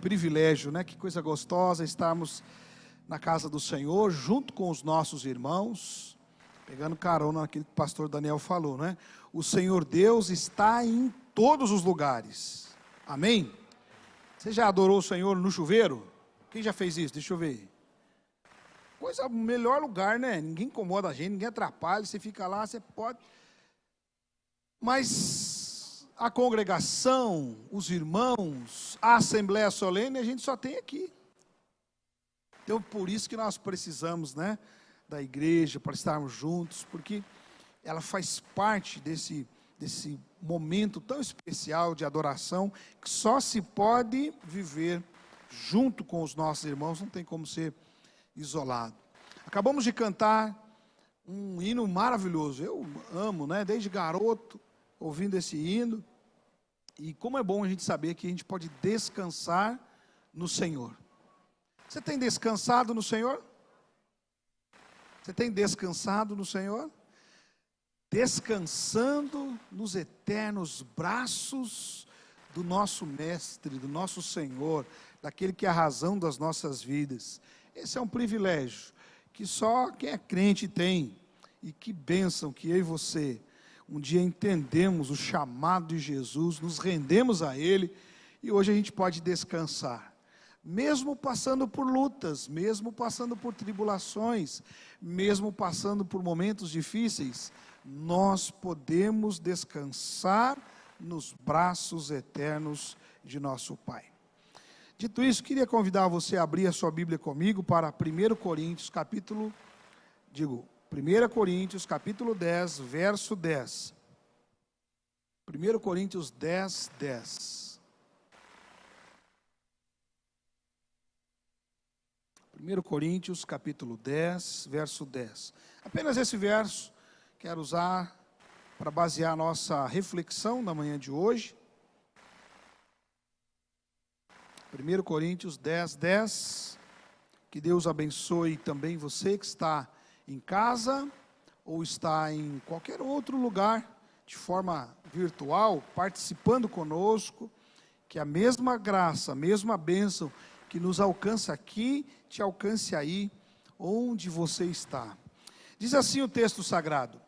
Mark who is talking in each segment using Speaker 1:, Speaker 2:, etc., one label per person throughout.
Speaker 1: privilégio, né? Que coisa gostosa estarmos na casa do Senhor, junto com os nossos irmãos, pegando carona naquilo que o pastor Daniel falou, né? O Senhor Deus está em todos os lugares. Amém? Você já adorou o Senhor no chuveiro? Quem já fez isso? Deixa eu ver. Coisa, melhor lugar, né? Ninguém incomoda a gente, ninguém atrapalha, você fica lá, você pode. Mas a congregação, os irmãos, a Assembleia Solene, a gente só tem aqui. Então, por isso que nós precisamos, né, da igreja, para estarmos juntos, porque ela faz parte desse momento tão especial de adoração, que só se pode viver junto com os nossos irmãos, não tem como ser isolado. Acabamos de cantar um hino maravilhoso, eu amo, né, desde garoto, ouvindo esse hino, e como é bom a gente saber que a gente pode descansar no Senhor. Você tem descansado no Senhor? Você tem descansado no Senhor? Descansando nos eternos braços do nosso Mestre, do nosso Senhor, daquele que é a razão das nossas vidas. Esse é um privilégio que só quem é crente tem. E que bênção que eu e você um dia entendemos o chamado de Jesus, nos rendemos a Ele, e hoje a gente pode descansar. Mesmo passando por lutas, mesmo passando por tribulações, mesmo passando por momentos difíceis, nós podemos descansar nos braços eternos de nosso Pai. Dito isso, queria convidar você a abrir a sua Bíblia comigo para 1 Coríntios, capítulo 10, verso 10. 1 Coríntios 10, 10. 1 Coríntios, capítulo 10, verso 10. Apenas esse verso quero usar para basear a nossa reflexão na manhã de hoje. 1 Coríntios 10, 10. Que Deus abençoe também você que está em casa ou está em qualquer outro lugar, de forma virtual, participando conosco. Que a mesma graça, a mesma bênção que nos alcança aqui, te alcance aí, onde você está. Diz assim o texto sagrado: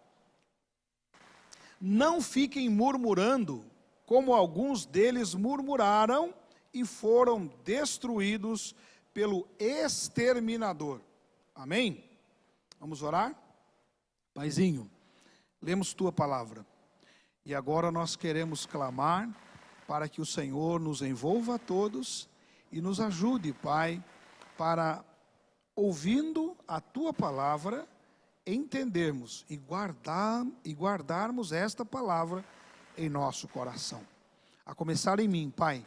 Speaker 1: não fiquem murmurando, como alguns deles murmuraram e foram destruídos pelo exterminador. Amém? Vamos orar? Paizinho, lemos tua palavra, e agora nós queremos clamar para que o Senhor nos envolva a todos e nos ajude, Pai, para, ouvindo a tua palavra, entendermos e guardarmos esta palavra em nosso coração. A começar em mim, Pai,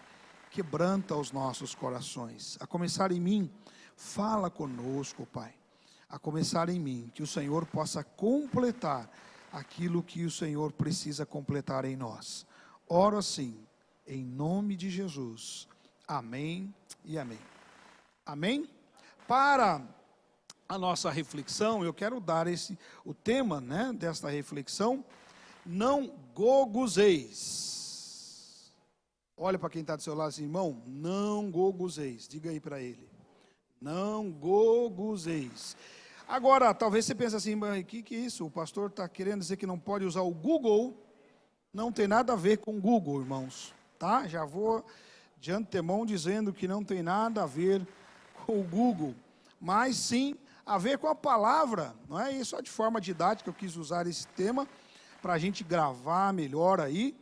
Speaker 1: quebranta os nossos corações. A começar em mim, fala conosco, Pai. A começar em mim, que o Senhor possa completar aquilo que o Senhor precisa completar em nós. Oro assim, em nome de Jesus. Amém e amém. Amém? Para a nossa reflexão, eu quero dar o tema, né, desta reflexão: não goguzeis. Olha para quem está do seu lado assim, irmão, não goguzeis. Diga aí para ele. Não goguzeis. Agora, talvez você pense assim, mas o que é isso? O pastor está querendo dizer que não pode usar o Google. Não tem nada a ver com o Google, irmãos. Tá? Já vou de antemão dizendo que não tem nada a ver com o Google, mas sim a ver com a palavra, não é? E só de forma didática eu quis usar esse tema para a gente gravar melhor aí.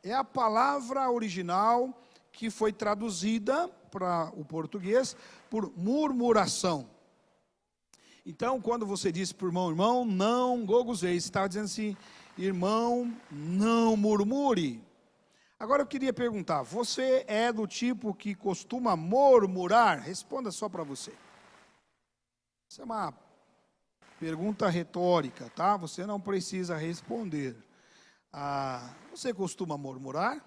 Speaker 1: É a palavra original que foi traduzida para o português por murmuração. Então, quando você disse para o irmão, não goguzeis, você estava dizendo assim, irmão, não murmure. Agora eu queria perguntar, você é do tipo que costuma murmurar? Responda só para você. Essa é uma pergunta retórica, tá? Você não precisa responder. Você costuma murmurar?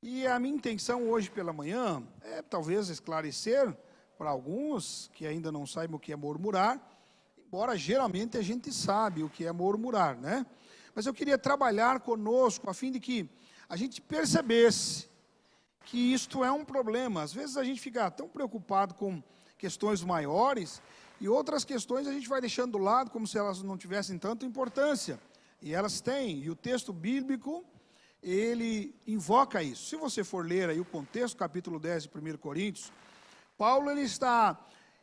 Speaker 1: E a minha intenção hoje pela manhã é talvez esclarecer para alguns que ainda não saibam o que é murmurar, embora geralmente a gente sabe o que é murmurar, né? Mas eu queria trabalhar conosco a fim de que a gente percebesse que isto é um problema. Às vezes a gente fica tão preocupado com questões maiores e outras questões a gente vai deixando do lado como se elas não tivessem tanta importância. E elas têm, e o texto bíblico, ele invoca isso. Se você for ler aí o contexto, capítulo 10 de 1 Coríntios, Paulo ele está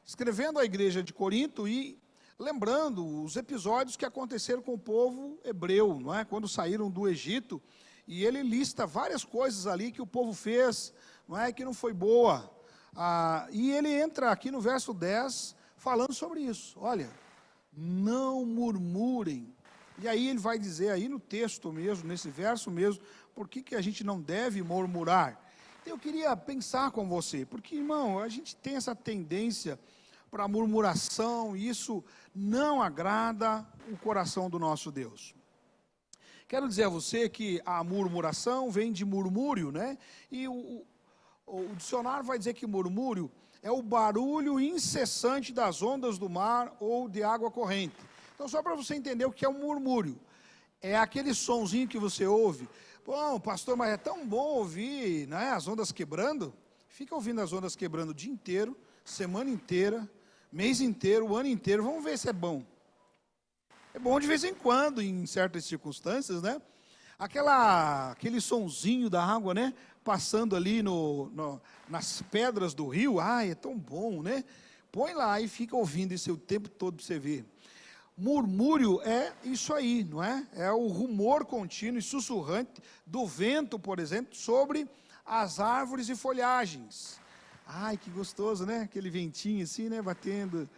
Speaker 1: escrevendo à igreja de Corinto e lembrando os episódios que aconteceram com o povo hebreu, não é? Quando saíram do Egito, e ele lista várias coisas ali que o povo fez, não é? Que não foi boa. E ele entra aqui no verso 10 falando sobre isso. Olha, não murmurem. E aí ele vai dizer aí no texto mesmo, nesse verso mesmo, por que a gente não deve murmurar. Eu queria pensar com você, porque, irmão, a gente tem essa tendência para murmuração, e isso não agrada o coração do nosso Deus. Quero dizer a você que a murmuração vem de murmúrio, né? E o dicionário vai dizer que murmúrio é o barulho incessante das ondas do mar ou de água corrente. Então, só para você entender o que é um murmúrio, é aquele sonzinho que você ouve. Bom, pastor, mas é tão bom ouvir, né, as ondas quebrando. Fica ouvindo as ondas quebrando o dia inteiro, semana inteira, mês inteiro, o ano inteiro. Vamos ver se é bom. É bom de vez em quando, em certas circunstâncias, né? Aquele sonzinho da água, né? Passando ali nas pedras do rio. Ai, é tão bom, né? Põe lá e fica ouvindo isso o tempo todo para você ver. Murmúrio é isso aí, não é? É o rumor contínuo e sussurrante do vento, por exemplo, sobre as árvores e folhagens. Ai, que gostoso, né? Aquele ventinho assim, né? Batendo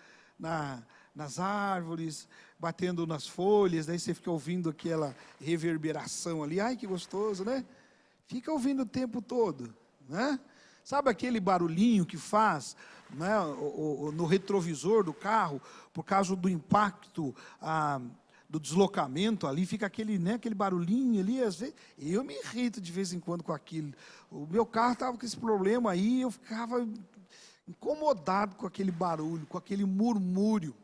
Speaker 1: nas árvores, batendo nas folhas, daí você fica ouvindo aquela reverberação ali. Ai, que gostoso, né? Fica ouvindo o tempo todo, né? Sabe aquele barulhinho que faz, né, no retrovisor do carro, por causa do impacto do deslocamento ali, fica aquele barulhinho ali, às vezes, eu me irrito de vez em quando com aquilo. O meu carro estava com esse problema aí, eu ficava incomodado com aquele barulho, com aquele murmúrio.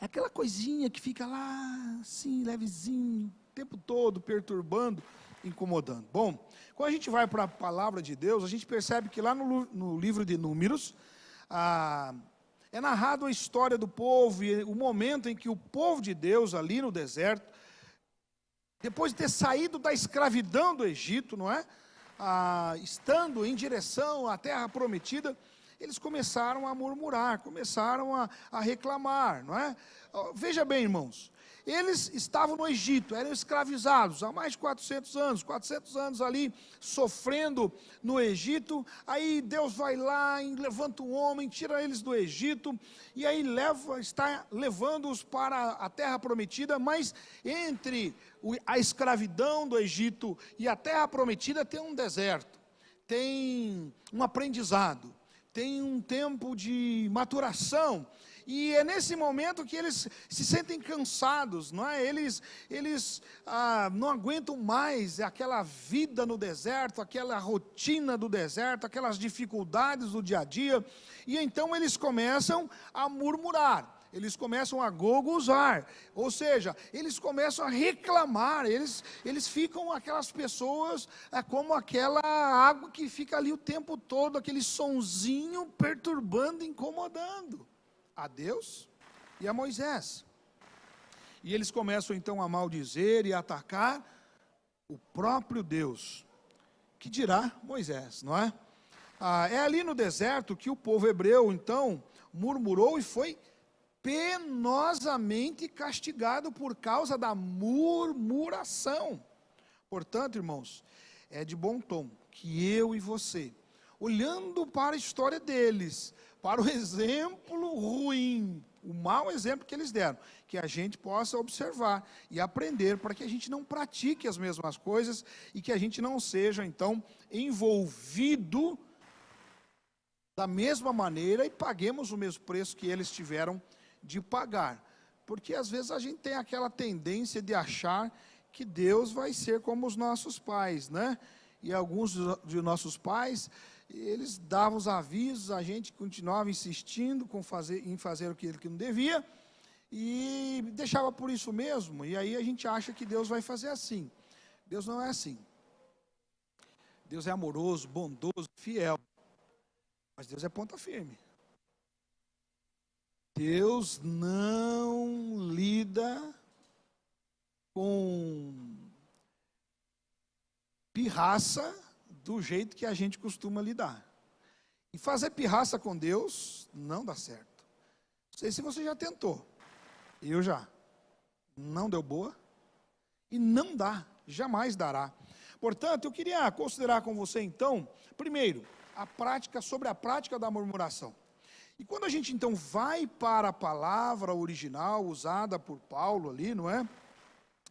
Speaker 1: É aquela coisinha que fica lá, assim, levezinho, o tempo todo, perturbando, incomodando. Bom, quando a gente vai para a palavra de Deus, a gente percebe que lá no livro de Números, é narrado a história do povo, e o momento em que o povo de Deus, ali no deserto, depois de ter saído da escravidão do Egito, não é? Estando em direção à terra prometida, eles começaram a murmurar, começaram a reclamar, não é? Veja bem, irmãos, eles estavam no Egito, eram escravizados há mais de 400 anos ali, sofrendo no Egito. Aí Deus vai lá e levanta um homem, tira eles do Egito, e aí está levando-os para a terra prometida, mas entre a escravidão do Egito e a terra prometida tem um deserto, tem um aprendizado, tem um tempo de maturação. E é nesse momento que eles se sentem cansados, não é? Eles não aguentam mais aquela vida no deserto, aquela rotina do deserto, aquelas dificuldades do dia a dia. E então eles começam a murmurar, eles começam a goguzar, ou seja, eles começam a reclamar, eles ficam aquelas pessoas, como aquela água que fica ali o tempo todo, aquele sonzinho perturbando, incomodando a Deus e a Moisés. E eles começam então a maldizer e a atacar o próprio Deus, que dirá Moisés, não é? É ali no deserto que o povo hebreu então murmurou e foi penosamente castigado por causa da murmuração. Portanto, irmãos, é de bom tom que eu e você, olhando para a história deles, para o exemplo ruim, o mau exemplo que eles deram, que a gente possa observar e aprender, para que a gente não pratique as mesmas coisas e que a gente não seja, então, envolvido da mesma maneira e paguemos o mesmo preço que eles tiveram de pagar. Porque às vezes a gente tem aquela tendência de achar que Deus vai ser como os nossos pais, né? E alguns de nossos pais, eles davam os avisos, a gente continuava insistindo em fazer aquilo que não devia, e deixava por isso mesmo, e aí a gente acha que Deus vai fazer assim. Deus não é assim. Deus é amoroso, bondoso, fiel. Mas Deus é ponta firme. Deus não lida com pirraça do jeito que a gente costuma lidar. E fazer pirraça com Deus não dá certo. Não sei se você já tentou. Eu já. Não deu boa. E não dá. Jamais dará. Portanto, eu queria considerar com você então, primeiro, sobre a prática da murmuração. E quando a gente então vai para a palavra original usada por Paulo ali, não é?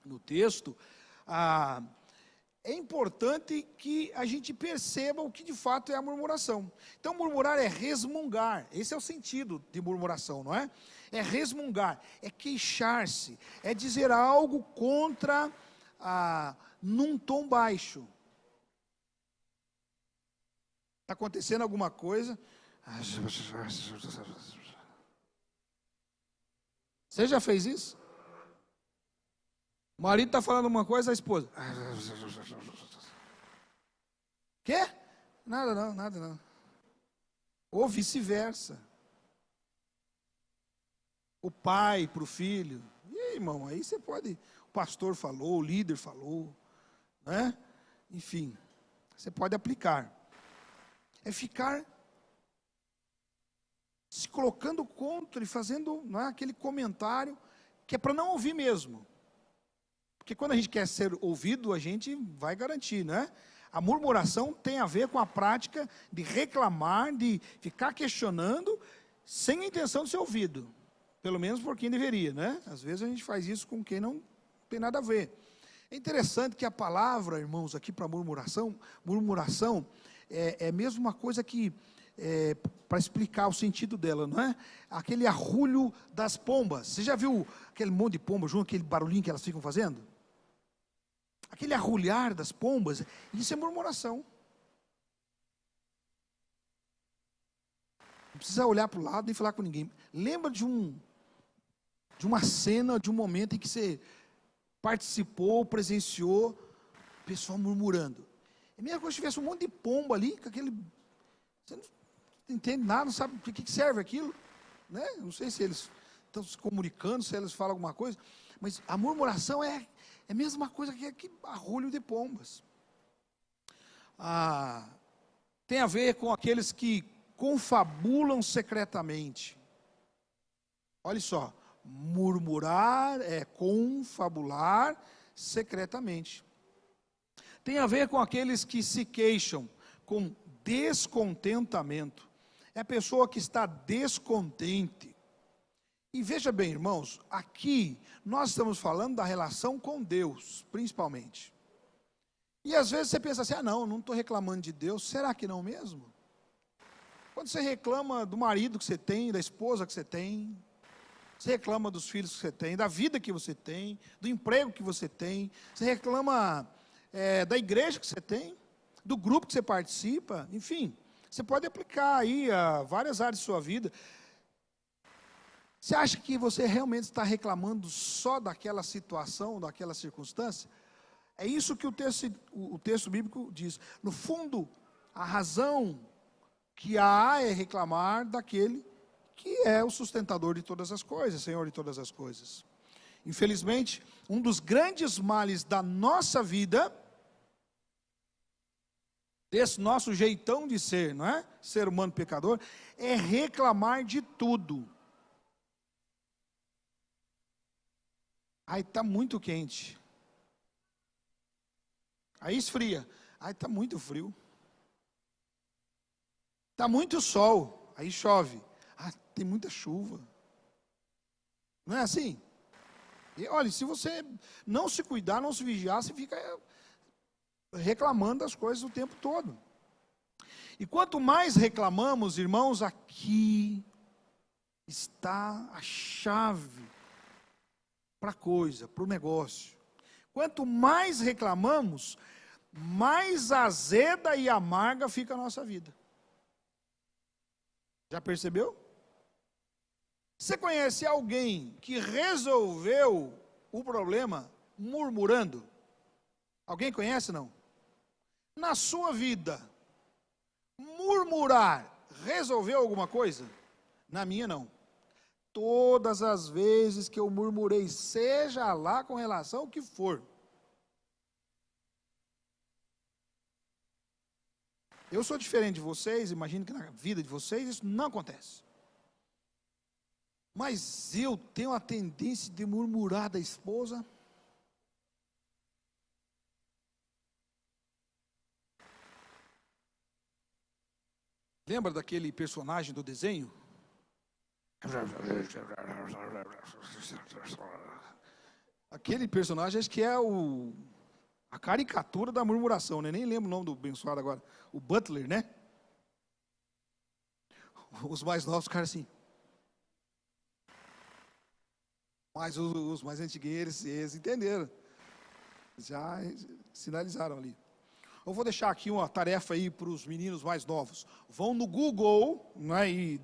Speaker 1: No texto, é importante que a gente perceba o que de fato é a murmuração. Então, murmurar é resmungar. Esse é o sentido de murmuração, não é? É resmungar, é queixar-se, é dizer algo contra, num tom baixo. Está acontecendo alguma coisa. Você já fez isso? O marido está falando uma coisa, a esposa. Quê? Nada não, nada não. Ou vice-versa. O pai para o filho. E aí, irmão, aí você pode. O pastor falou, o líder falou, né? Enfim, você pode aplicar. É ficar se colocando contra e fazendo, não é, aquele comentário que é para não ouvir mesmo. Porque quando a gente quer ser ouvido, a gente vai garantir, né? A murmuração tem a ver com a prática de reclamar, de ficar questionando, sem a intenção de ser ouvido. Pelo menos por quem deveria, né? Às vezes a gente faz isso com quem não tem nada a ver. É interessante que a palavra, irmãos, aqui para murmuração é mesmo uma coisa que, para explicar o sentido dela, não é? Aquele arrulho das pombas. Você já viu aquele monte de pomba junto, aquele barulhinho que elas ficam fazendo? Aquele arrulhar das pombas, isso é murmuração. Não precisa olhar para o lado nem falar com ninguém. Lembra de uma cena, de um momento em que você participou, presenciou, o pessoal murmurando. É a mesma coisa se tivesse um monte de pomba ali, com aquele... Você não entende nada, não sabe para que serve aquilo, né? Não sei se eles estão se comunicando, se eles falam alguma coisa, mas a murmuração é a mesma coisa que arrulho de pombas. Tem a ver com aqueles que confabulam secretamente. Olha só, murmurar é confabular secretamente. Tem a ver com aqueles que se queixam com descontentamento. É a pessoa que está descontente. E veja bem, irmãos, aqui nós estamos falando da relação com Deus, principalmente. E às vezes você pensa assim, não estou reclamando de Deus, será que não mesmo? Quando você reclama do marido que você tem, da esposa que você tem, você reclama dos filhos que você tem, da vida que você tem, do emprego que você tem, você reclama da igreja que você tem, do grupo que você participa, enfim, você pode aplicar aí a várias áreas de sua vida. Você acha que você realmente está reclamando só daquela situação, daquela circunstância? É isso que o texto bíblico diz. No fundo, a razão que há é reclamar daquele que é o sustentador de todas as coisas, Senhor de todas as coisas. Infelizmente, um dos grandes males da nossa vida, desse nosso jeitão de ser, não é? Ser humano pecador, é reclamar de tudo. Aí está muito quente. Aí esfria. Aí está muito frio. Está muito sol. Aí chove. Tem muita chuva. Não é assim? E, olha, se você não se cuidar, não se vigiar, você fica reclamando das coisas o tempo todo. E quanto mais reclamamos, irmãos, aqui está a chave para a coisa, para o negócio. Quanto mais reclamamos, mais azeda e amarga fica a nossa vida. Já percebeu? Você conhece alguém que resolveu o problema murmurando? Alguém conhece, não? na sua vida, murmurar resolveu alguma coisa? Na minha não. Todas as vezes que eu murmurei, seja lá com relação ao que for, eu sou diferente de vocês, imagino que na vida de vocês isso não acontece. Mas eu tenho a tendência de murmurar da esposa. Lembra daquele personagem do desenho? Aquele personagem, acho que é a caricatura da murmuração, né? Nem lembro o nome do abençoado agora. O Butler, né? Os mais novos ficaram assim. Mas os mais antiguos, eles entenderam. Já sinalizaram ali. Eu vou deixar aqui uma tarefa aí para os meninos mais novos. Vão no Google, né, e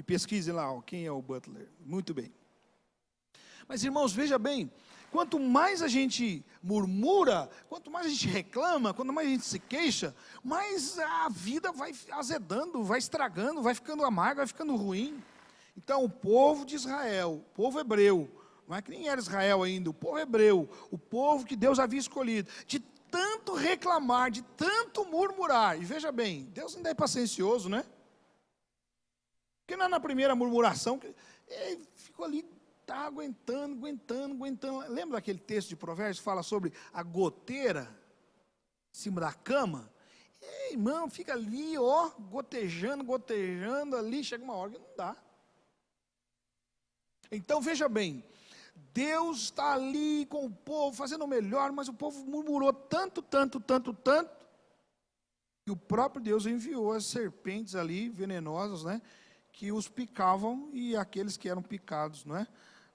Speaker 1: pesquisem lá quem é o Butler. Muito bem. Mas, irmãos, veja bem, quanto mais a gente murmura, quanto mais a gente reclama, quanto mais a gente se queixa, mais a vida vai azedando, vai estragando, vai ficando amarga, vai ficando ruim. Então, o povo de Israel, o povo hebreu, não é que nem era Israel ainda, o povo hebreu, o povo que Deus havia escolhido, de tanto reclamar, de tanto murmurar, e veja bem, Deus ainda é paciencioso, né? Porque não é na primeira murmuração, ele ficou ali, está aguentando. Lembra daquele texto de Provérbios que fala sobre a goteira em cima da cama? Irmão, fica ali, ó, gotejando ali, chega uma hora que não dá. Então veja bem, Deus está ali com o povo, fazendo o melhor, mas o povo murmurou tanto, que o próprio Deus enviou as serpentes ali, venenosas, né, que os picavam, e aqueles que eram picados, não é,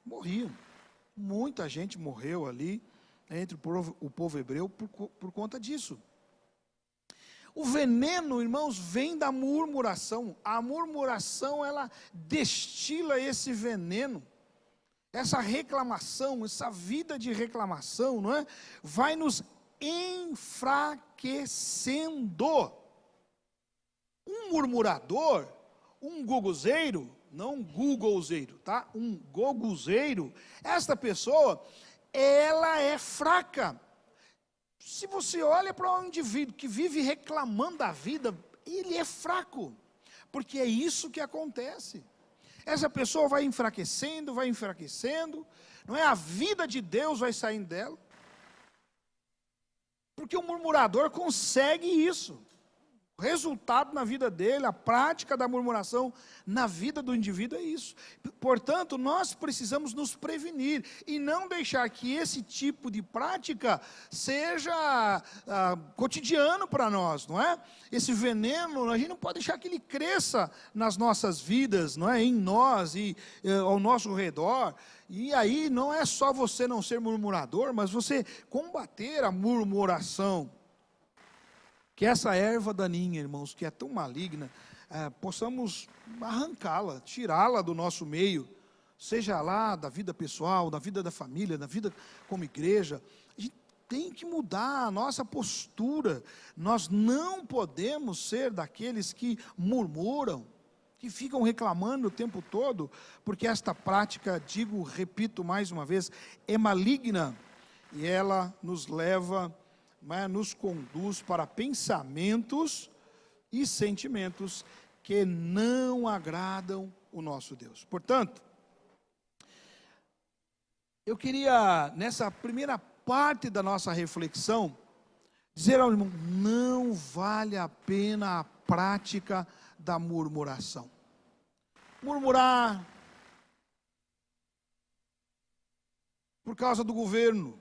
Speaker 1: morriam. Muita gente morreu ali, entre o povo hebreu, por conta disso. O veneno, irmãos, vem da murmuração. A murmuração, ela destila esse veneno. Essa reclamação, essa vida de reclamação, não é? Vai nos enfraquecendo. Um murmurador, um goguzeiro, não um googlezeiro, tá? Um goguzeiro, esta pessoa, ela é fraca. Se você olha para um indivíduo que vive reclamando da vida, ele é fraco, porque é isso que acontece. Essa pessoa vai enfraquecendo, não é? A vida de Deus vai saindo dela, porque o murmurador consegue isso. O resultado na vida dele, a prática da murmuração na vida do indivíduo é isso. Portanto, nós precisamos nos prevenir e não deixar que esse tipo de prática seja cotidiano para nós, não é? Esse veneno, a gente não pode deixar que ele cresça nas nossas vidas, não é? Em nós e ao nosso redor. E aí não é só você não ser murmurador, mas você combater a murmuração. Que essa erva daninha, irmãos, que é tão maligna, possamos arrancá-la, tirá-la do nosso meio, seja lá da vida pessoal, da vida da família, da vida como igreja. A gente tem que mudar a nossa postura. Nós não podemos ser daqueles que murmuram, que ficam reclamando o tempo todo, porque esta prática, repito mais uma vez, é maligna, e ela nos leva, nos conduz para pensamentos e sentimentos que não agradam o nosso Deus. Portanto, eu queria, nessa primeira parte da nossa reflexão, dizer ao irmão, não vale a pena a prática da murmuração. Murmurar por causa do governo.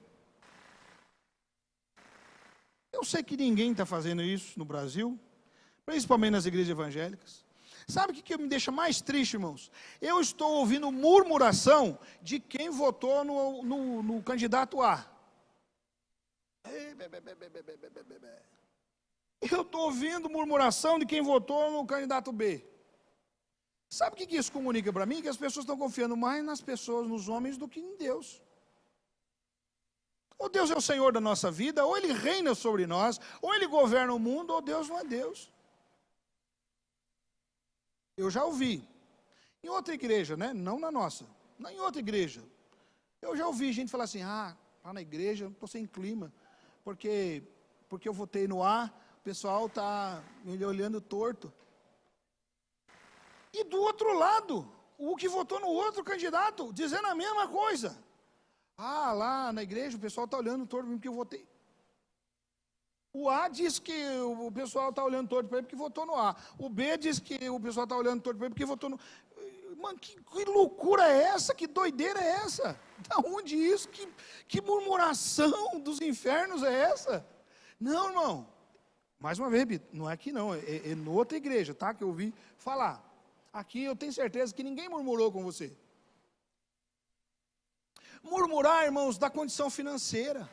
Speaker 1: Eu sei que ninguém está fazendo isso no Brasil, principalmente nas igrejas evangélicas. Sabe o que me deixa mais triste, irmãos? Eu estou ouvindo murmuração de quem votou no candidato A. Eu estou ouvindo murmuração de quem votou no candidato B. Sabe o que isso comunica para mim? Que as pessoas estão confiando mais nas pessoas, nos homens, do que em Deus. Ou Deus é o Senhor da nossa vida, ou Ele reina sobre nós, ou Ele governa o mundo, ou Deus não é Deus. Eu já ouvi, em outra igreja, né? Não na nossa, em outra igreja, eu já ouvi gente falar assim, lá na igreja eu estou sem clima, porque eu votei no A, o pessoal está me olhando torto. E do outro lado, o que votou no outro candidato, dizendo a mesma coisa. Lá na igreja o pessoal está olhando torto porque eu votei. O A diz que o pessoal está olhando torto para ele porque votou no A. O B diz que o pessoal está olhando torto para ele porque votou no... Mano, que loucura é essa? Que doideira é essa? Da onde isso? Que murmuração dos infernos é essa? Não, irmão. Mais uma vez, não é aqui não, é em outra igreja, tá? Que eu ouvi falar. Aqui eu tenho certeza que ninguém murmurou com você. Murmurar, irmãos, da condição financeira.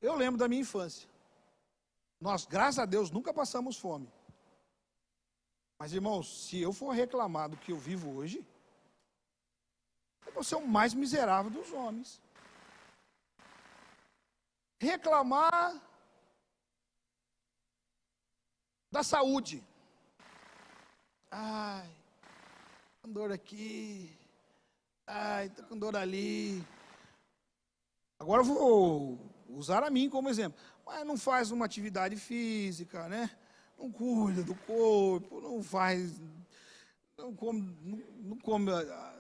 Speaker 1: Eu lembro da minha infância. Nós, graças a Deus, nunca passamos fome. Mas, irmãos, se eu for reclamar do que eu vivo hoje, eu vou ser o mais miserável dos homens. Reclamar da saúde. Com dor aqui. Estou com dor ali. Agora eu vou usar a mim como exemplo. Mas não faz uma atividade física, né? Não cuida do corpo, não come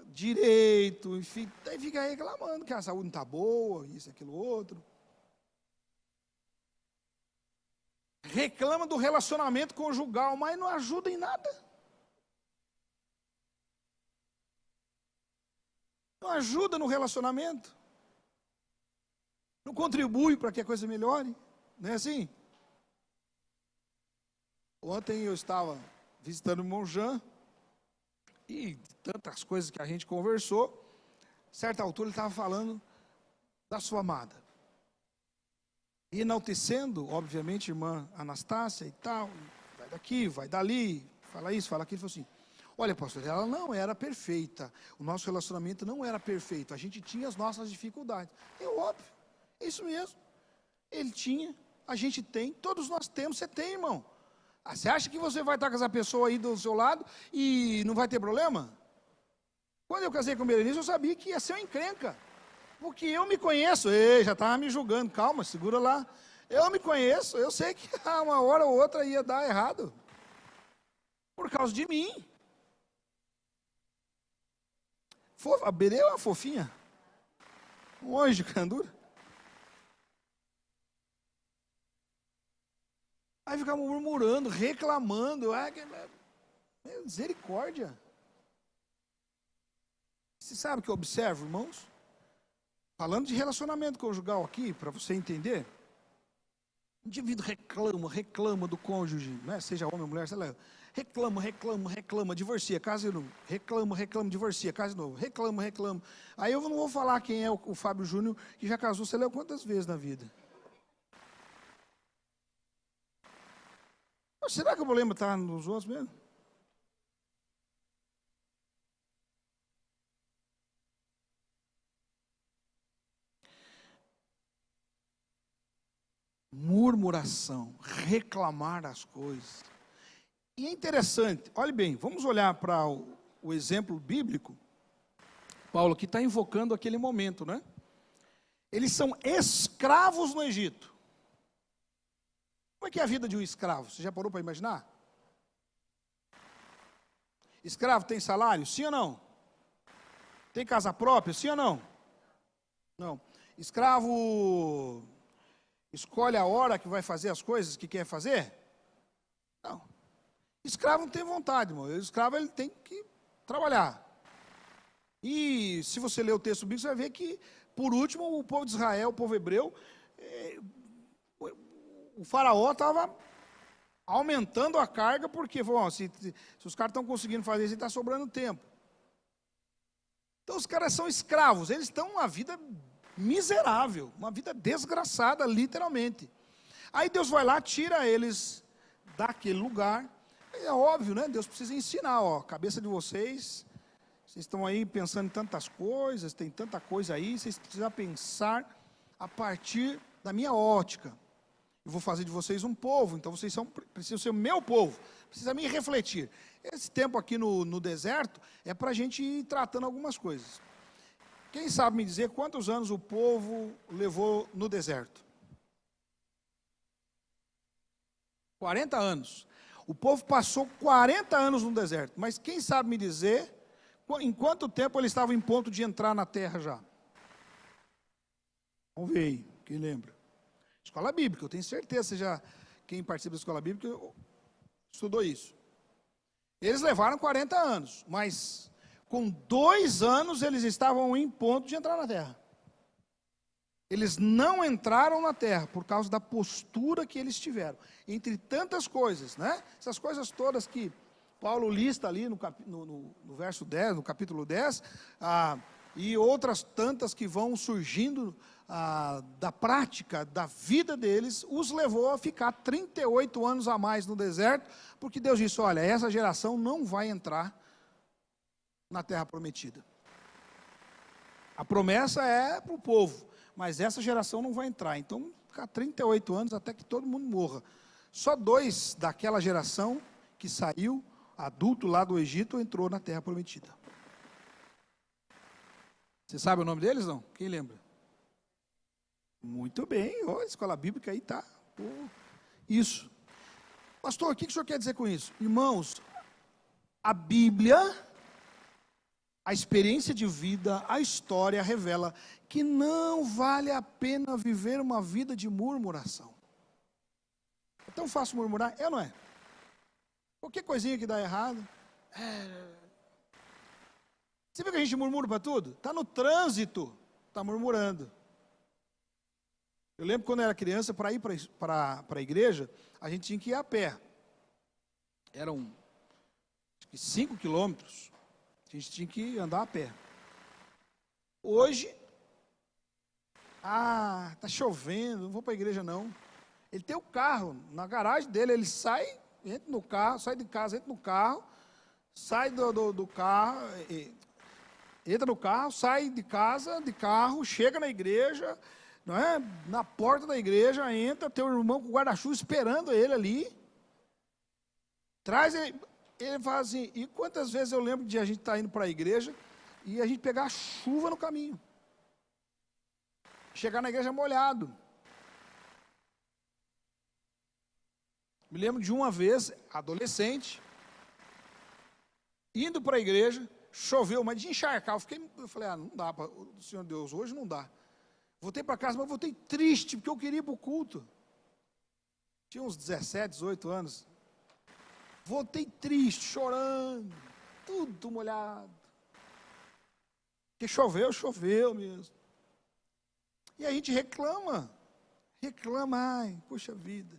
Speaker 1: direito, enfim, daí fica reclamando que a saúde não está boa, isso, aquilo, outro. Reclama do relacionamento conjugal, mas não ajuda em nada. Não ajuda no relacionamento. Não contribui para que a coisa melhore. Não é assim? Ontem eu estava visitando o irmão Jean, e tantas coisas que a gente conversou, certa altura ele estava falando da sua amada. E enaltecendo, obviamente, a irmã Anastácia e tal, vai daqui, vai dali, fala isso, fala aquilo, ele falou assim, olha, pastor, ela não era perfeita, o nosso relacionamento não era perfeito, a gente tinha as nossas dificuldades. É óbvio, é isso mesmo. Ele tinha, a gente tem, todos nós temos, você tem, irmão. Você acha que você vai estar com essa pessoa aí do seu lado e não vai ter problema? Quando eu casei com o Berenice, eu sabia que ia ser uma encrenca. Porque eu me conheço, já estava me julgando, calma, segura lá. Eu me conheço, eu sei que uma hora ou outra ia dar errado. Por causa de mim. A Berê é uma fofinha. Um anjo de candura. Aí ficamos murmurando, reclamando. Misericórdia. Você sabe o que eu observo, irmãos? Falando de relacionamento conjugal aqui, para você entender. O indivíduo reclama do cônjuge, né? Seja homem ou mulher, sei lá. Reclama, divorcia, casa de novo. Reclama, divorcia, casa de novo. Reclama. Aí eu não vou falar quem é o Fábio Júnior, que já casou, sei lá quantas vezes na vida. Será que o problema está nos outros mesmo? Murmuração, reclamar as coisas. E é interessante, olhe bem, vamos olhar para o exemplo bíblico. Paulo aqui está invocando aquele momento, né? Eles são escravos no Egito. Como é que é a vida de um escravo? Você já parou para imaginar? Escravo tem salário? Sim ou não? Tem casa própria? Sim ou não? Não. Escravo escolhe a hora que vai fazer as coisas que quer fazer? Não. Escravo não tem vontade, irmão. O escravo ele tem que trabalhar. E se você ler o texto bíblico, você vai ver que, por último, o povo de Israel, o povo hebreu, o faraó estava aumentando a carga, porque se os caras estão conseguindo fazer isso, está sobrando tempo. Então os caras são escravos, eles estão uma vida miserável, uma vida desgraçada, literalmente. Aí Deus vai lá, tira eles daquele lugar. É óbvio, né? Deus precisa ensinar, a cabeça de vocês Vocês estão aí pensando em tantas coisas, tem tanta coisa aí, vocês precisam pensar a partir da minha ótica. Eu vou fazer de vocês um povo, então vocês precisam ser o meu povo, precisam me refletir. Esse tempo aqui no deserto é para a gente ir tratando algumas coisas. Quem sabe me dizer quantos anos o povo levou no deserto? 40 anos. O povo passou 40 anos no deserto, mas quem sabe me dizer em quanto tempo eles estavam em ponto de entrar na terra já? Vamos ver aí, quem lembra? Escola bíblica, eu tenho certeza, quem participa da escola bíblica estudou isso. Eles levaram 40 anos, mas com 2 anos eles estavam em ponto de entrar na terra. Eles não entraram na terra por causa da postura que eles tiveram. Entre tantas coisas, né? Essas coisas todas que Paulo lista ali no verso 10, no capítulo 10, e outras tantas que vão surgindo da prática, da vida deles, os levou a ficar 38 anos a mais no deserto, porque Deus disse, olha, essa geração não vai entrar na terra prometida. A promessa é para o povo, mas essa geração não vai entrar, então ficar 38 anos até que todo mundo morra. Só 2 daquela geração que saiu, adulto lá do Egito, entrou na terra prometida. Você sabe o nome deles, não? Quem lembra? Muito bem, a escola bíblica aí está. Isso. Pastor, o que o senhor quer dizer com isso? Irmãos, a Bíblia, a experiência de vida, a história revela que não vale a pena viver uma vida de murmuração. É tão fácil murmurar? É ou não é? Qualquer coisinha que dá errado. Você viu que a gente murmura para tudo? Está no trânsito, está murmurando. Eu lembro quando eu era criança, para ir para a igreja, a gente tinha que ir a pé. Eram 5 quilômetros. A gente tinha que andar a pé. Hoje, está chovendo, não vou para a igreja não. Ele tem o carro, na garagem dele, ele sai, entra no carro, sai de casa, entra no carro, sai do carro, entra no carro, sai de casa, de carro, chega na igreja, não é? Na porta da igreja, entra, tem um irmão com guarda-chuva esperando ele ali, traz ele fala assim, e quantas vezes eu lembro de a gente estar indo para a igreja e a gente pegar chuva no caminho, chegar na igreja molhado. Me lembro de uma vez, adolescente, indo para a igreja, choveu, mas de encharcar, eu falei, não dá, Senhor Deus, hoje não dá. Voltei para casa, mas voltei triste, porque eu queria ir para o culto. Tinha uns 17, 18 anos. Voltei triste, chorando, tudo molhado. Porque choveu mesmo. E a gente reclama, ai, poxa vida.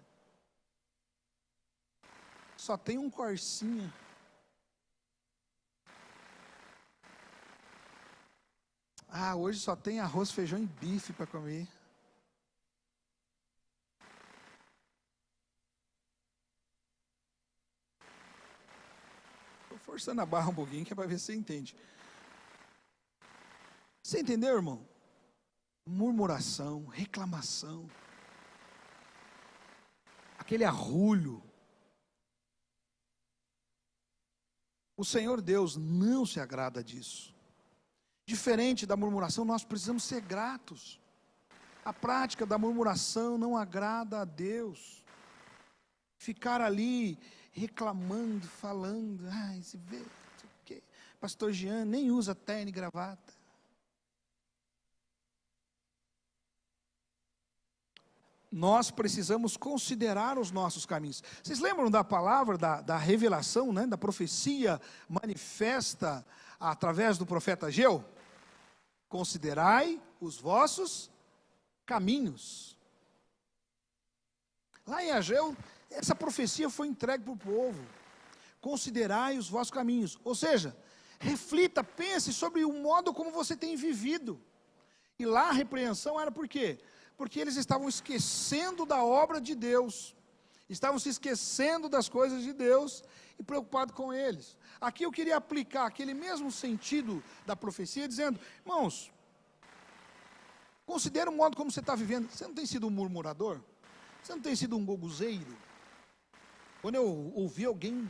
Speaker 1: Só tem um corsinha. Hoje só tem arroz, feijão e bife para comer. Estou forçando a barra um pouquinho, que é para ver se você entende. Você entendeu, irmão? Murmuração, reclamação. Aquele arrulho. O Senhor Deus não se agrada disso. Diferente da murmuração, nós precisamos ser gratos. A prática da murmuração não agrada a Deus. Ficar ali reclamando, falando, você vê, pastor Jean nem usa terno e gravata. Nós precisamos considerar os nossos caminhos. Vocês lembram da palavra, da revelação, né, da profecia manifesta através do profeta Ageu? Considerai os vossos caminhos. Lá em Ageu, essa profecia foi entregue para o povo. Considerai os vossos caminhos. Ou seja, reflita, pense sobre o modo como você tem vivido. E lá a repreensão era por quê? Porque eles estavam esquecendo da obra de Deus. estavam se esquecendo das coisas de Deus e preocupados com eles. Aqui eu queria aplicar aquele mesmo sentido da profecia, dizendo, irmãos, considera o modo como você está vivendo. Você não tem sido um murmurador? Você não tem sido um goguzeiro? Quando eu ouvi alguém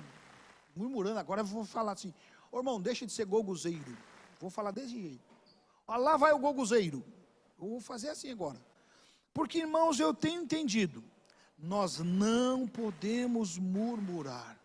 Speaker 1: murmurando, agora eu vou falar assim, ô irmão, deixa de ser goguzeiro. Vou falar desse jeito. Olha, lá vai o goguzeiro. Eu vou fazer assim agora. Porque, irmãos, eu tenho entendido, nós não podemos murmurar.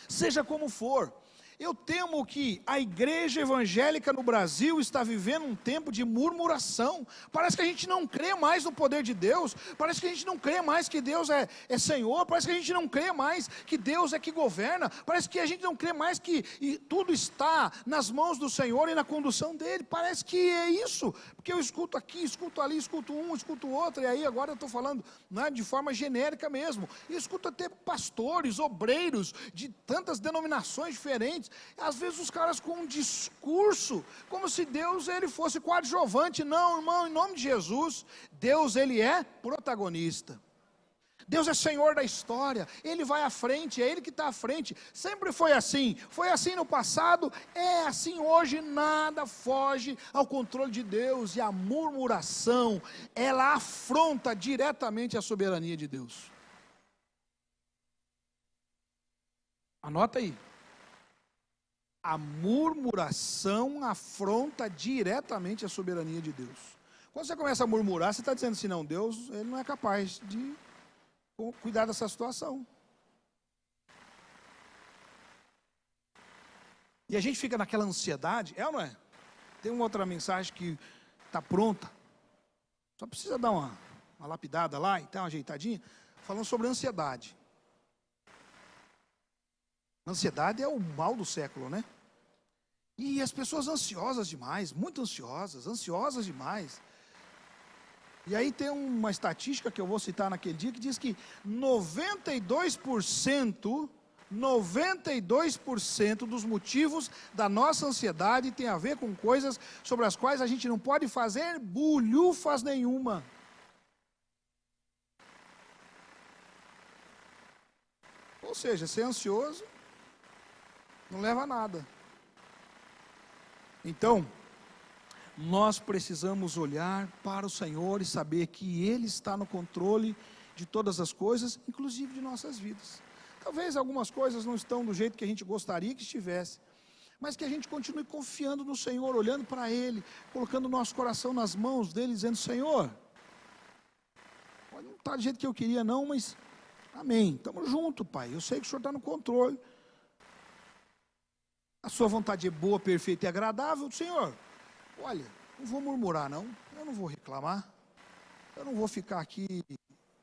Speaker 1: Seja como for, eu temo que a igreja evangélica no Brasil está vivendo um tempo de murmuração. Parece que a gente não crê mais no poder de Deus, parece que a gente não crê mais que Deus é Senhor, parece que a gente não crê mais que Deus é que governa, parece que a gente não crê mais que tudo está nas mãos do Senhor e na condução dEle. Parece que é isso, porque eu escuto aqui, escuto ali, escuto um, escuto outro, e aí agora eu estou falando, né, de forma genérica mesmo, e escuto até pastores, obreiros, de tantas denominações diferentes, às vezes os caras com um discurso, como se Deus ele fosse coadjuvante. Não, irmão, em nome de Jesus, Deus ele é protagonista. Deus é Senhor da história, Ele vai à frente, é Ele que está à frente. Sempre foi assim no passado, é assim hoje, nada foge ao controle de Deus. E a murmuração, ela afronta diretamente a soberania de Deus. Anota aí. A murmuração afronta diretamente a soberania de Deus. Quando você começa a murmurar, você está dizendo assim, não, Deus ele não é capaz de cuidar dessa situação. E a gente fica naquela ansiedade, é ou não é? Tem uma outra mensagem que está pronta, só precisa dar uma lapidada lá e dar uma ajeitadinha, falando sobre ansiedade. Ansiedade é o mal do século, né? E as pessoas ansiosas demais, muito ansiosas demais. E aí tem uma estatística que eu vou citar naquele dia, que diz que 92% dos motivos da nossa ansiedade tem a ver com coisas sobre as quais a gente não pode fazer bulhufas nenhuma. Ou seja, ser ansioso não leva a nada. Então, nós precisamos olhar para o Senhor e saber que Ele está no controle de todas as coisas, inclusive de nossas vidas. Talvez algumas coisas não estão do jeito que a gente gostaria que estivesse, mas que a gente continue confiando no Senhor, olhando para Ele, colocando o nosso coração nas mãos dEle, dizendo, Senhor, não está do jeito que eu queria não, mas amém, estamos juntos, Pai, eu sei que o Senhor está no controle. A sua vontade é boa, perfeita e agradável, Senhor. Olha, não vou murmurar não, eu não vou reclamar, eu não vou ficar aqui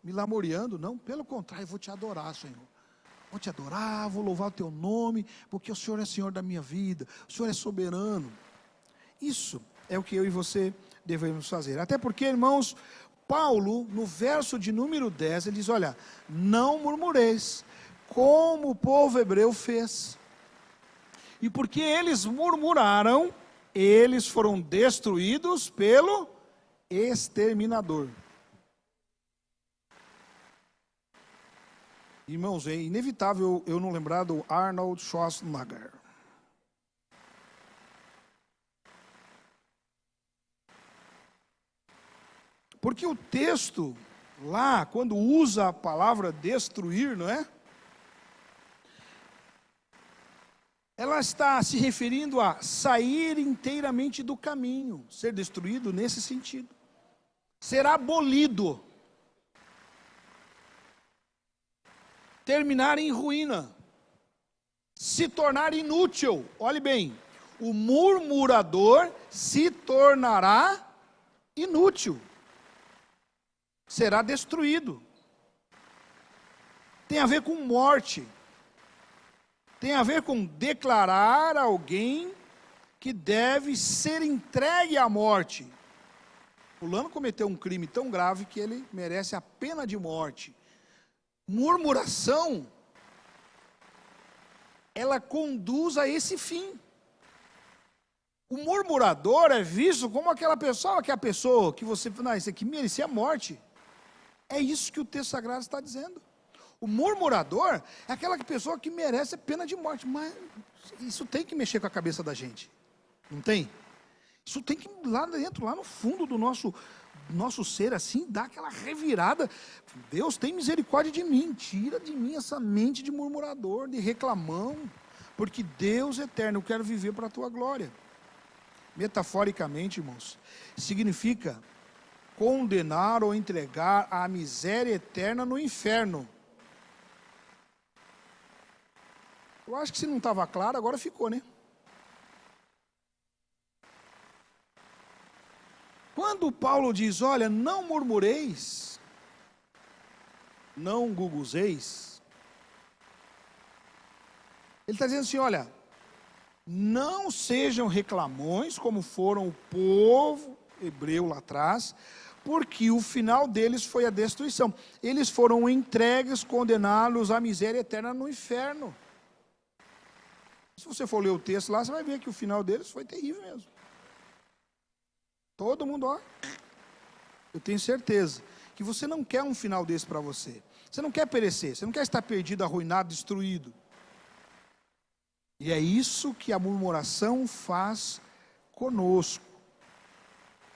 Speaker 1: me lamuriando não, pelo contrário, eu vou te adorar, Senhor. Vou te adorar, vou louvar o teu nome, porque o Senhor é Senhor da minha vida, o Senhor é soberano. Isso é o que eu e você devemos fazer. Até porque, irmãos, Paulo, no verso de número 10, ele diz, olha, não murmureis, como o povo hebreu fez. E porque eles murmuraram, eles foram destruídos pelo exterminador. Irmãos, é inevitável eu não lembrar do Arnold Schwarzenegger. Porque o texto, lá, quando usa a palavra destruir, não é? Ela está se referindo a sair inteiramente do caminho, ser destruído nesse sentido. Ser abolido. Terminar em ruína. Se tornar inútil. Olhe bem, o murmurador se tornará inútil. Será destruído. Tem a ver com morte. Tem a ver com declarar alguém que deve ser entregue à morte. Fulano cometeu um crime tão grave que ele merece a pena de morte. Murmuração, ela conduz a esse fim. O murmurador é visto como aquela pessoa que você, não, esse aqui merecia a morte. É isso que o texto sagrado está dizendo. O murmurador é aquela pessoa que merece a pena de morte, mas isso tem que mexer com a cabeça da gente, não tem? Isso tem que ir lá dentro, lá no fundo do nosso ser, assim, dar aquela revirada. Deus tem misericórdia de mim, tira de mim essa mente de murmurador, de reclamão, porque Deus é eterno, eu quero viver para a tua glória. Metaforicamente, irmãos, significa condenar ou entregar à miséria eterna no inferno. Eu acho que se não estava claro, agora ficou, né? Quando Paulo diz, olha, não murmureis, não guguzeis, ele está dizendo assim, olha, não sejam reclamões como foram o povo hebreu lá atrás, porque o final deles foi a destruição. Eles foram entregues, condenados à miséria eterna no inferno. Se você for ler o texto lá, você vai ver que o final deles foi terrível mesmo. Todo mundo, ó. Eu tenho certeza que você não quer um final desse para você. Você não quer perecer, você não quer estar perdido, arruinado, destruído. E é isso que a murmuração faz conosco.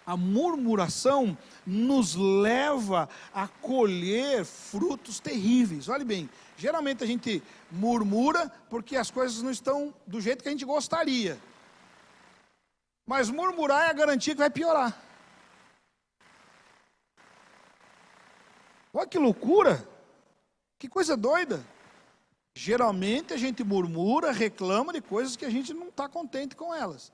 Speaker 1: A murmuração nos leva a colher frutos terríveis. Olha bem, geralmente a gente murmura porque as coisas não estão do jeito que a gente gostaria. Mas murmurar é a garantia que vai piorar. Olha que loucura, que coisa doida. Geralmente a gente murmura, reclama de coisas que a gente não está contente com elas.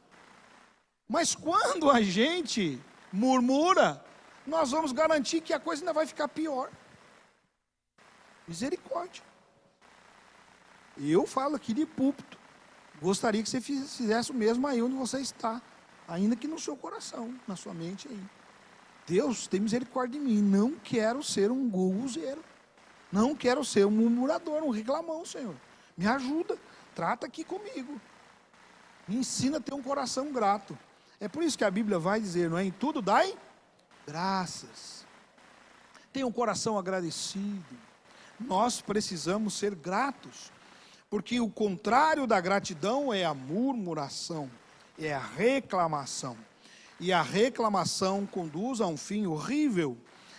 Speaker 1: Mas quando a gente murmura, nós vamos garantir que a coisa ainda vai ficar pior. Misericórdia. Eu falo aqui de púlpito. Gostaria que você fizesse o mesmo aí onde você está. Ainda que no seu coração, na sua mente aí. Deus tem misericórdia de mim. Não quero ser um guguzeiro. Não quero ser um murmurador, um reclamão, Senhor. Me ajuda. Trata aqui comigo. Me ensina a ter um coração grato. É por isso que a Bíblia vai dizer, não é? Em tudo dai graças. Tenha um coração agradecido. Nós precisamos ser gratos. Porque o contrário da gratidão é a murmuração, é a reclamação. E a reclamação conduz a um fim horrível.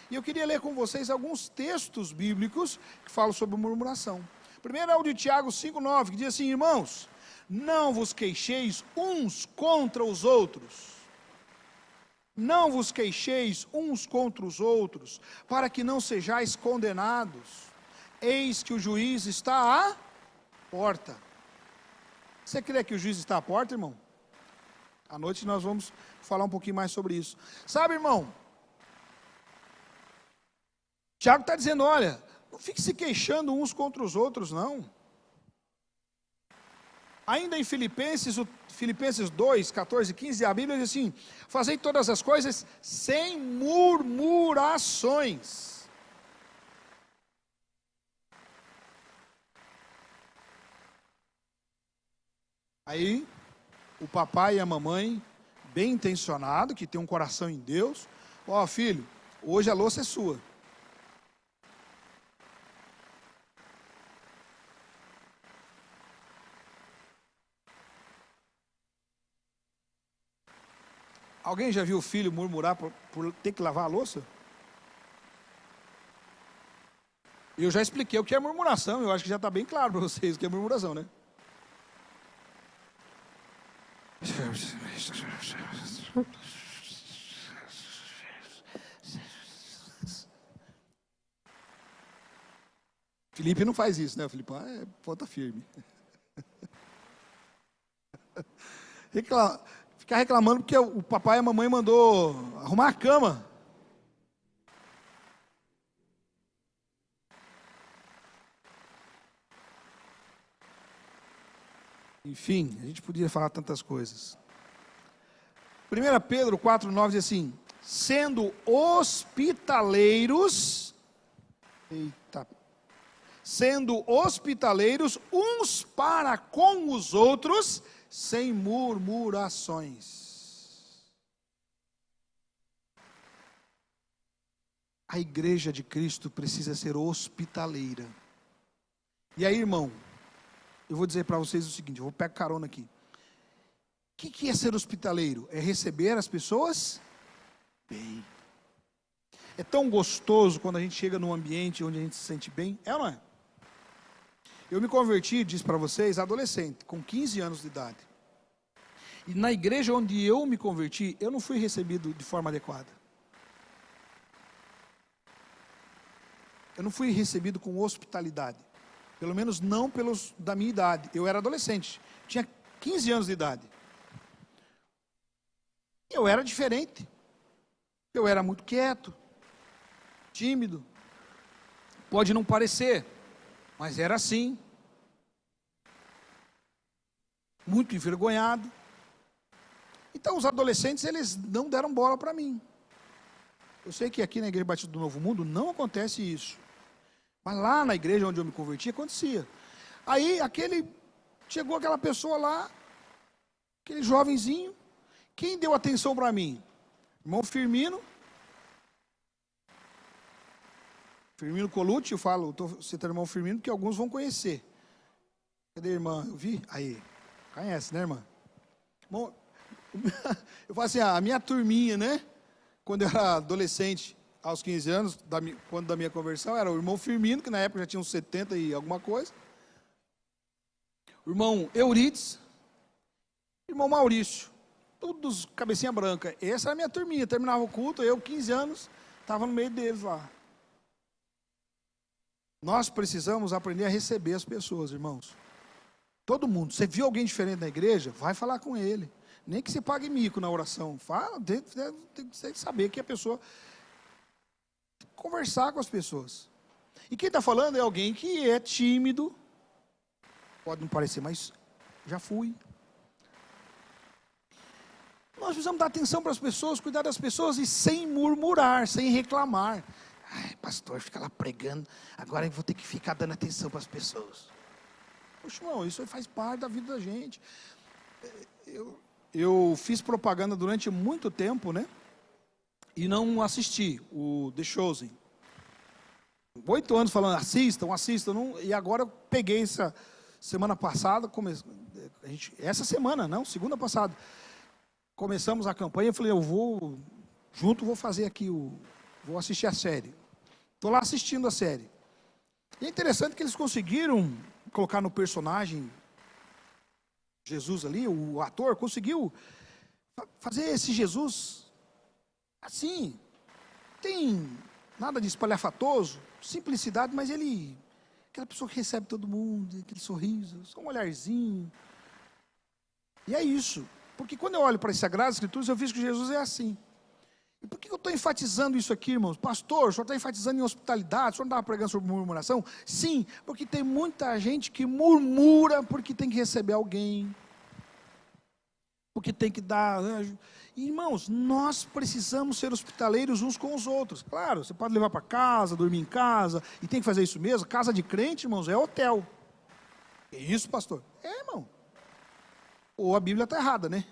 Speaker 1: E eu queria ler com vocês alguns textos bíblicos que falam sobre murmuração. Primeiro é o de Tiago 5,9, que diz assim, irmãos, não vos queixeis uns contra os outros. Não vos queixeis uns contra os outros, para que não sejais condenados. Eis que o juiz está à porta. Você crê que o juiz está à porta, irmão? À noite nós vamos falar um pouquinho mais sobre isso. Sabe, irmão? Tiago está dizendo, olha, não fique se queixando uns contra os outros, não. Ainda em Filipenses 2, 14 e 15, a Bíblia diz assim, fazei todas as coisas sem murmurações. Aí, o papai e a mamãe, bem intencionado, que tem um coração em Deus, ó filho, hoje a louça é sua. Alguém já viu o filho murmurar por ter que lavar a louça? Eu já expliquei o que é murmuração, eu acho que já está bem claro para vocês o que é murmuração, né? Felipe não faz isso, né? O Felipe é ponta firme. Ficar reclamando porque o papai e a mamãe mandou arrumar a cama. Enfim, a gente podia falar tantas coisas. 1 Pedro 4,9 diz assim, sendo hospitaleiros, sendo hospitaleiros uns para com os outros, sem murmurações. A igreja de Cristo precisa ser hospitaleira. E aí, irmão, eu vou dizer para vocês o seguinte, eu vou pegar carona aqui. O que é ser hospitaleiro? É receber as pessoas bem. É tão gostoso quando a gente chega num ambiente onde a gente se sente bem, é ou não é? Eu me converti, disse para vocês, adolescente, com 15 anos de idade. E na igreja onde eu me converti, eu não fui recebido de forma adequada. Eu não fui recebido com hospitalidade. Pelo menos não pelos da minha idade. Eu era adolescente, tinha 15 anos de idade. Eu era diferente. Eu era muito quieto, tímido. Pode não parecer, mas era assim. Muito envergonhado. Então os adolescentes, eles não deram bola para mim. Eu sei que aqui na Igreja Batista do Novo Mundo não acontece isso. Mas lá na igreja onde eu me converti, acontecia. Aí chegou aquela pessoa lá, aquele jovenzinho. Quem deu atenção para mim? Irmão Firmino. Firmino Colucci, eu falo, estou citando o irmão Firmino, porque alguns vão conhecer. Cadê a irmã? Eu vi? Aí, conhece, né, irmã? Bom, eu falo assim, a minha turminha, né? Quando eu era adolescente, aos 15 anos, quando da minha conversão, era o irmão Firmino, que na época já tinha uns 70 e alguma coisa. O irmão Eurides. Irmão Maurício. Todos cabecinha branca. Essa era a minha turminha. Terminava o culto, eu, 15 anos, estava no meio deles lá. Nós precisamos aprender a receber as pessoas, irmãos. Todo mundo. Você viu alguém diferente na igreja? Vai falar com ele. Nem que você pague mico na oração. Fala, tem que saber que a pessoa... Conversar com as pessoas. E quem está falando é alguém que é tímido. Pode não parecer, mas já fui. Nós precisamos dar atenção para as pessoas, cuidar das pessoas e sem murmurar, sem reclamar. Ai, pastor, fica lá pregando, agora eu vou ter que ficar dando atenção para as pessoas. Poxa, irmão, isso aí faz parte da vida da gente. Eu fiz propaganda durante muito tempo, né? E não assisti o The Chosen. 8 anos falando, assistam, e agora eu peguei essa semana passada, essa semana, não, segunda passada, começamos a campanha, eu falei, eu vou fazer aqui, vou assistir a série. Estou lá assistindo a série. E é interessante que eles conseguiram colocar no personagem, Jesus ali, o ator, conseguiu fazer esse Jesus assim, tem nada de espalhafatoso, simplicidade, mas aquela pessoa que recebe todo mundo, aquele sorriso, só um olharzinho. E é isso. Porque quando eu olho para as Sagradas Escrituras, eu vejo que Jesus é assim. E por que eu estou enfatizando isso aqui, irmãos? Pastor, o senhor está enfatizando em hospitalidade, o senhor não estava pregando sobre murmuração? Sim, porque tem muita gente que murmura porque tem que receber alguém, porque tem que dar... Irmãos, nós precisamos ser hospitaleiros uns com os outros. Claro, você pode levar para casa, dormir em casa, e tem que fazer isso mesmo. Casa de crente, irmãos, é hotel. É isso, pastor? É, irmão. Ou a Bíblia está errada, né?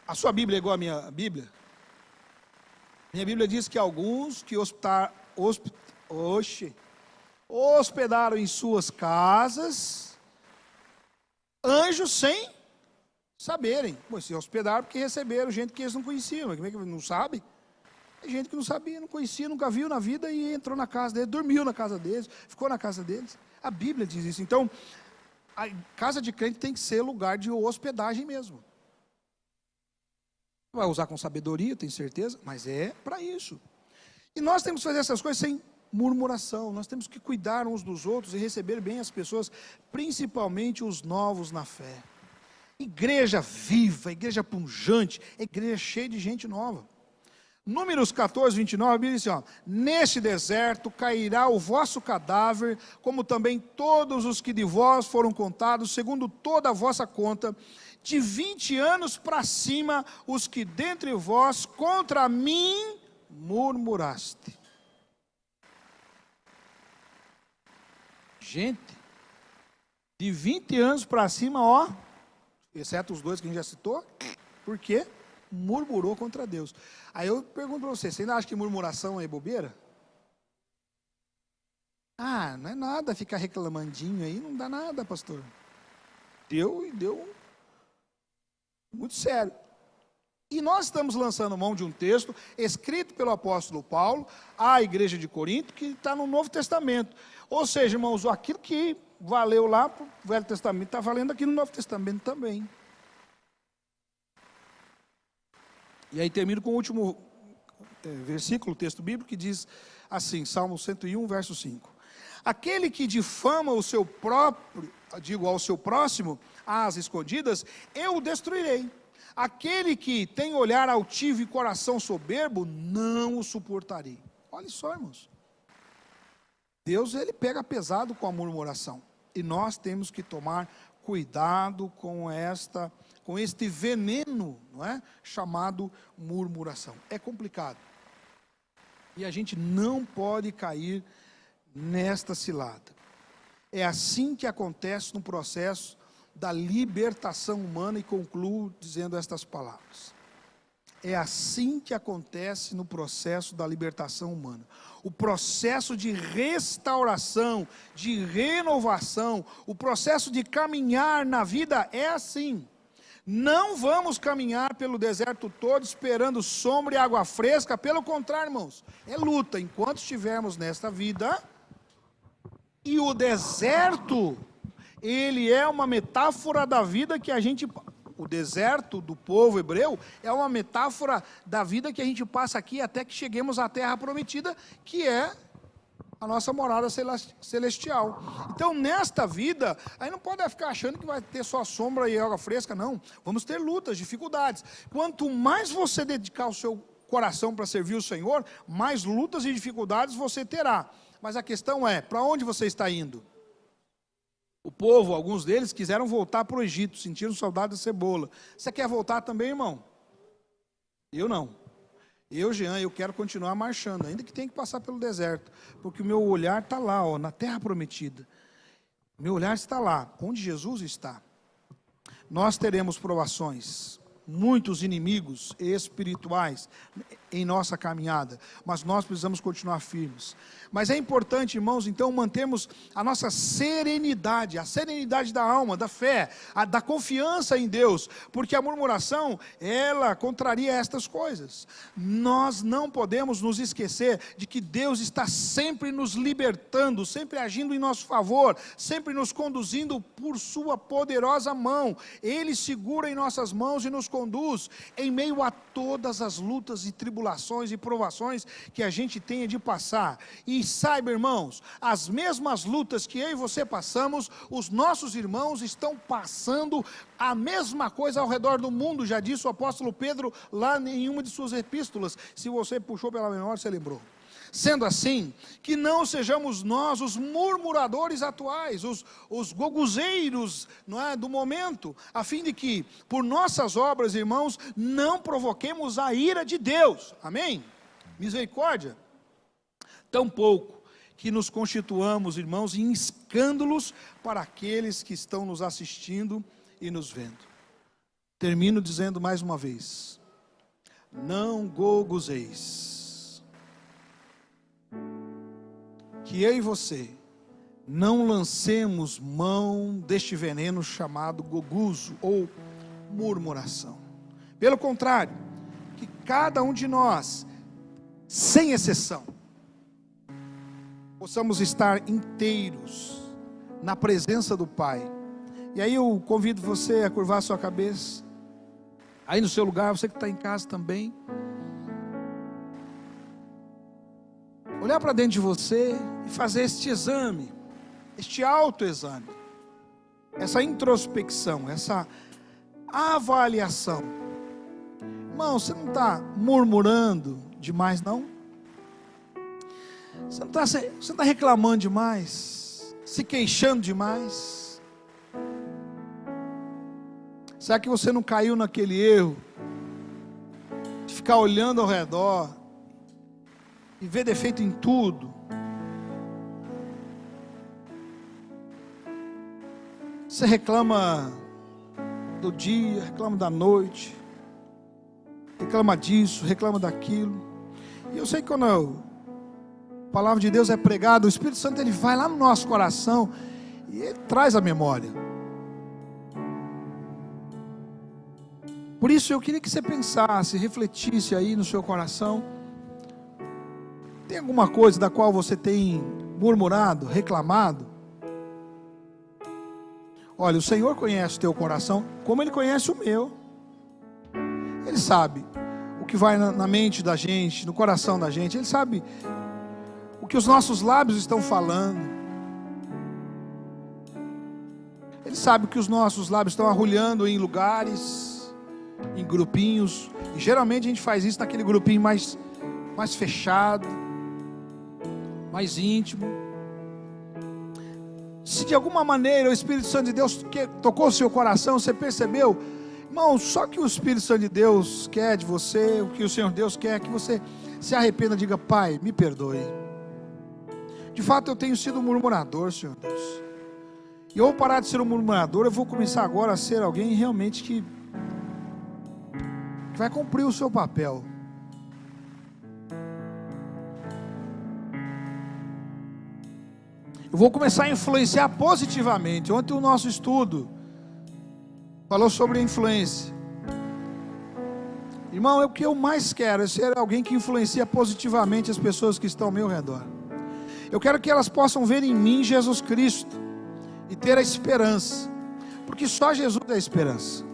Speaker 1: A sua Bíblia é igual à minha Bíblia? Minha Bíblia diz que alguns que hospedaram em suas casas anjos sem saberem. Pô, se hospedaram porque receberam gente que eles não conheciam. Mas como é que não sabe? Tem gente que não sabia, não conhecia, nunca viu na vida e entrou na casa deles, dormiu na casa deles, ficou na casa deles. A Bíblia diz isso. Então, a casa de crente tem que ser lugar de hospedagem mesmo. Vai usar com sabedoria, tenho certeza, mas é para isso. E nós temos que fazer essas coisas sem murmuração. Nós temos que cuidar uns dos outros e receber bem as pessoas, principalmente os novos na fé. Igreja viva, igreja pujante, igreja cheia de gente nova. Números 14, 29, a Bíblia diz assim, neste deserto cairá o vosso cadáver, como também todos os que de vós foram contados, segundo toda a vossa conta, de 20 anos para cima, os que dentre vós contra mim murmuraste. Gente, de 20 anos para cima, ó, exceto os dois que a gente já citou, por quê? Murmurou contra Deus. Aí eu pergunto para você ainda acha que murmuração é bobeira? Ah, não é nada ficar reclamandinho aí, não dá nada, pastor. Deu muito sério. E nós estamos lançando mão de um texto escrito pelo apóstolo Paulo à igreja de Corinto, que está no Novo Testamento. Ou seja, irmãos, aquilo que valeu lá para o Velho Testamento está valendo aqui no Novo Testamento também. E aí termino com o último versículo, texto bíblico, que diz assim, Salmo 101, verso 5. Aquele que difama o seu próprio, ao seu próximo, às escondidas, eu o destruirei. Aquele que tem olhar altivo e coração soberbo, não o suportarei. Olha só, irmãos. Deus, ele pega pesado com a murmuração. E nós temos que tomar cuidado com este veneno, não é? Chamado murmuração. É complicado. E a gente não pode cair nesta cilada. É assim que acontece no processo da libertação humana, e concluo dizendo estas palavras. É assim que acontece no processo da libertação humana. O processo de restauração, de renovação, o processo de caminhar na vida é assim. Não vamos caminhar pelo deserto todo esperando sombra e água fresca, pelo contrário, irmãos, é luta. Enquanto estivermos nesta vida, e o deserto, ele é uma metáfora da vida que a gente... O deserto do povo hebreu é uma metáfora da vida que a gente passa aqui até que cheguemos à terra prometida, que é a nossa morada celestial. Então, nesta vida, aí não pode ficar achando que vai ter só sombra e água fresca, não. Vamos ter lutas, dificuldades. Quanto mais você dedicar o seu coração para servir o Senhor, mais lutas e dificuldades você terá. Mas a questão é, para onde você está indo? O povo, alguns deles, quiseram voltar para o Egito, sentiram saudade da cebola. Você quer voltar também, irmão? Eu não. Eu, Jean, eu quero continuar marchando, ainda que tenha que passar pelo deserto, porque o meu olhar está lá, ó, na terra prometida. O meu olhar está lá, onde Jesus está. Nós teremos provações, muitos inimigos espirituais em nossa caminhada, mas nós precisamos continuar firmes. Mas é importante, irmãos, então, mantermos a nossa serenidade, a serenidade da alma, da fé, da confiança em Deus, porque a murmuração, ela contraria estas coisas. Nós não podemos nos esquecer de que Deus está sempre nos libertando, sempre agindo em nosso favor, sempre nos conduzindo por sua poderosa mão. Ele segura em nossas mãos e nos conduz em meio a todas as lutas e tribulações e provações que a gente tenha de passar. E saiba, irmãos, as mesmas lutas que eu e você passamos, os nossos irmãos estão passando a mesma coisa ao redor do mundo, já disse o apóstolo Pedro lá em uma de suas epístolas. Se você puxou pela memória, você lembrou. Sendo assim, que não sejamos nós os murmuradores atuais, os goguzeiros, não é, do momento, a fim de que, por nossas obras, irmãos, não provoquemos a ira de Deus. Amém? Misericórdia. Tampouco que nos constituamos, irmãos, em escândalos para aqueles que estão nos assistindo e nos vendo. Termino dizendo mais uma vez: não goguzeis. Que eu e você não lancemos mão deste veneno chamado goguzo ou murmuração. Pelo contrário, que cada um de nós, sem exceção, possamos estar inteiros na presença do Pai. E aí eu convido você a curvar a sua cabeça, aí no seu lugar, você que está em casa também, olhar para dentro de você e fazer este exame, este autoexame, essa introspecção, essa avaliação. Irmão, você não está murmurando demais, não? Você não está reclamando demais? Se queixando demais? Será que você não caiu naquele erro de ficar olhando ao redor e ver defeito em tudo? Você reclama do dia, reclama da noite, reclama disso, reclama daquilo. E eu sei que quando a palavra de Deus é pregada, o Espírito Santo ele vai lá no nosso coração e ele traz a memória. Por isso eu queria que você pensasse, refletisse aí no seu coração. Tem alguma coisa da qual você tem murmurado, reclamado? Olha, o Senhor conhece o teu coração como Ele conhece o meu. Ele sabe o que vai na mente da gente, no coração da gente. Ele sabe o que os nossos lábios estão falando. Ele sabe o que os nossos lábios estão arrulhando em lugares, em grupinhos. E geralmente a gente faz isso naquele grupinho mais fechado, mais íntimo. Se de alguma maneira o Espírito Santo de Deus tocou o seu coração, você percebeu, irmão, só que o Espírito Santo de Deus quer de você, o que o Senhor Deus quer é que você se arrependa, diga: Pai, me perdoe. De fato eu tenho sido um murmurador, Senhor Deus. E eu vou parar de ser um murmurador, eu vou começar agora a ser alguém realmente que vai cumprir o seu papel. Eu vou começar a influenciar positivamente. Ontem o nosso estudo falou sobre a influência. Irmão, o que eu mais quero é ser alguém que influencia positivamente as pessoas que estão ao meu redor. Eu quero que elas possam ver em mim Jesus Cristo e ter a esperança, porque só Jesus é a esperança.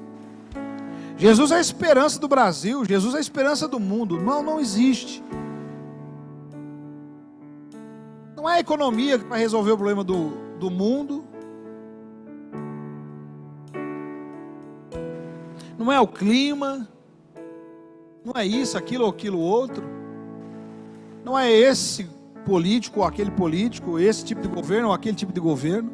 Speaker 1: Jesus é a esperança do Brasil, Jesus é a esperança do mundo. Irmão, não existe. Não é a economia que vai resolver o problema do mundo. Não é o clima. Não é isso, aquilo ou aquilo outro. Não é esse político ou aquele político, esse tipo de governo ou aquele tipo de governo.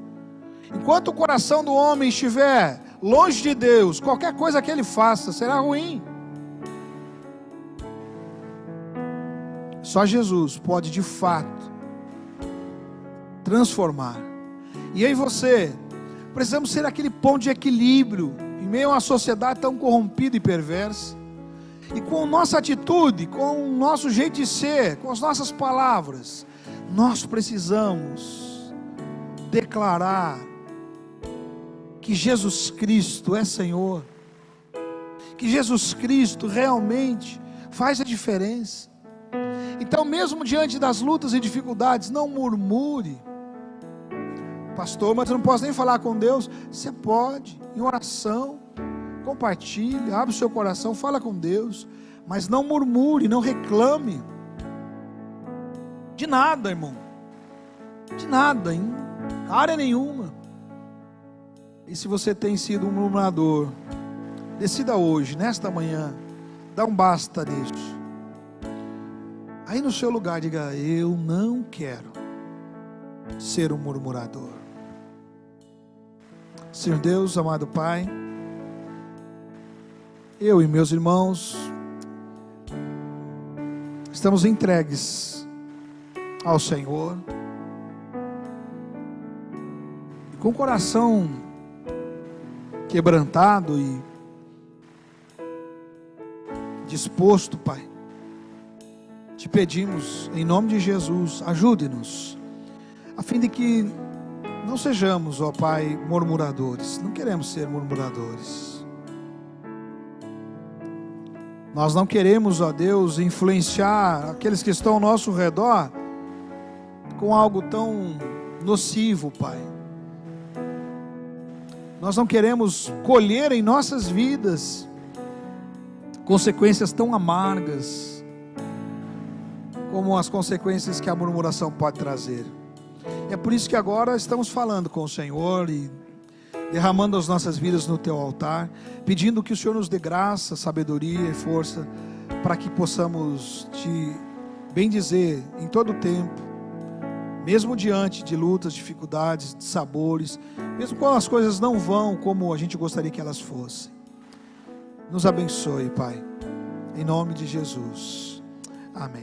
Speaker 1: Enquanto o coração do homem estiver longe de Deus, qualquer coisa que ele faça será ruim. Só Jesus pode de fato transformar. E eu e você precisamos ser aquele ponto de equilíbrio em meio a uma sociedade tão corrompida e perversa. E com nossa atitude, com o nosso jeito de ser, com as nossas palavras, nós precisamos declarar que Jesus Cristo é Senhor, que Jesus Cristo realmente faz a diferença. Então, mesmo diante das lutas e dificuldades, não murmure. Pastor, mas eu não posso nem falar com Deus. Você pode, em oração, compartilhe, abre o seu coração, fala com Deus, mas não murmure, não reclame de nada, irmão, de nada, em área nenhuma. E se você tem sido um murmurador, decida hoje, nesta manhã, dá um basta nisso. Aí no seu lugar diga: eu não quero ser um murmurador. Senhor Deus, amado Pai, eu e meus irmãos estamos entregues ao Senhor, e com o coração quebrantado e disposto, Pai, te pedimos em nome de Jesus, ajude-nos, a fim de que não sejamos, ó Pai, murmuradores. Não queremos ser murmuradores. Nós não queremos, ó Deus, influenciar aqueles que estão ao nosso redor com algo tão nocivo, Pai. Nós não queremos colher em nossas vidas consequências tão amargas como as consequências que a murmuração pode trazer. É por isso que agora estamos falando com o Senhor e derramando as nossas vidas no Teu altar, pedindo que o Senhor nos dê graça, sabedoria e força, para que possamos Te bendizer em todo o tempo, mesmo diante de lutas, dificuldades, de sabores, mesmo quando as coisas não vão como a gente gostaria que elas fossem. Nos abençoe, Pai, em nome de Jesus. Amém.